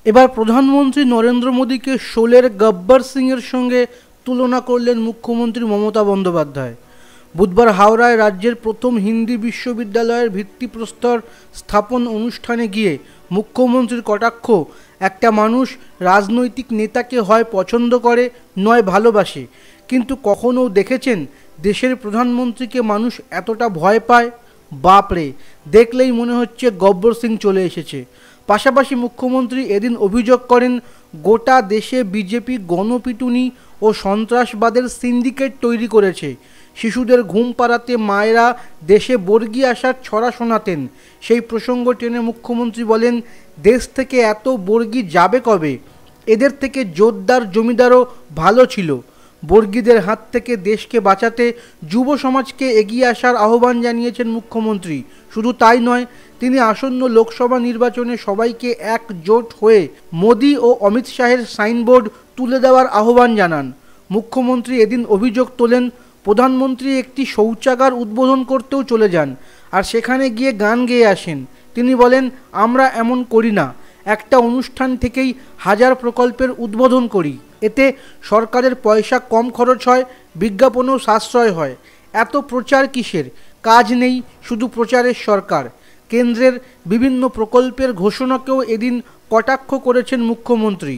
এবার প্রধানমন্ত্রী নরেন্দ্র মোদীকে শোলের গব্বর সিংয়ের সঙ্গে তুলনা করলেন মুখ্যমন্ত্রী মমতা বন্দ্যোপাধ্যায়। বুধবার হাওড়ায় রাজ্যের প্রথম হিন্দি বিশ্ববিদ্যালয়ের ভিত্তিপ্রস্তর স্থাপন অনুষ্ঠানে গিয়ে মুখ্যমন্ত্রীর কটাক্ষ, একটা মানুষ রাজনৈতিক নেতাকে হয় পছন্দ করে নয় ভালোবাসে, কিন্তু কখনও দেখেছেন দেশের প্রধানমন্ত্রীকে মানুষ এতটা ভয় পায়? বাপরে, দেখলেই মনে হচ্ছে গব্বর সিং চলে এসেছে। পাশাপাশি মুখ্যমন্ত্রী এদিন অভিযোগ করেন, গোটা দেশে বিজেপি গণপিটুনি ও সন্ত্রাসবাদের সিন্ডিকেট তৈরি করেছে। শিশুদের ঘুম পাড়াতে মায়েরা দেশে বর্গী আসার ছড়া শোনাতেন। সেই প্রসঙ্গ টেনে মুখ্যমন্ত্রী বলেন, দেশ থেকে এত বর্গী যাবে কবে? এদের থেকে জোরদার জমিদারও ভালো ছিল। বর্গীদের হাত থেকে দেশকে বাঁচাতে যুব সমাজকে এগিয়ে আসার আহ্বান জানিয়েছেন মুখ্যমন্ত্রী। শুধু তাই নয়, তিনি আসন্ন লোকসভা নির্বাচনে সবাইকে একজোট হয়ে মোদি ও অমিত শাহের সাইনবোর্ড তুলে দেওয়ার আহ্বান জানান। মুখ্যমন্ত্রী এদিন অভিযোগ তোলেন, প্রধানমন্ত্রী একটি শৌচাগার উদ্বোধন করতেও চলে যান আর সেখানে গিয়ে গান গেয়ে আসেন। তিনি বলেন, আমরা এমন করি না, একটা অনুষ্ঠান থেকেই হাজার প্রকল্পের উদ্বোধন করি। এতে সরকারের পয়সা কম খরচ হয়, বিজ্ঞাপনেও সাশ্রয় হয়। এত প্রচার কিসের? কাজ নেই, শুধু প্রচারের সরকার। কেন্দ্রের বিভিন্ন প্রকল্পের ঘোষণাকেও এদিন কটাক্ষ করেছেন মুখ্যমন্ত্রী।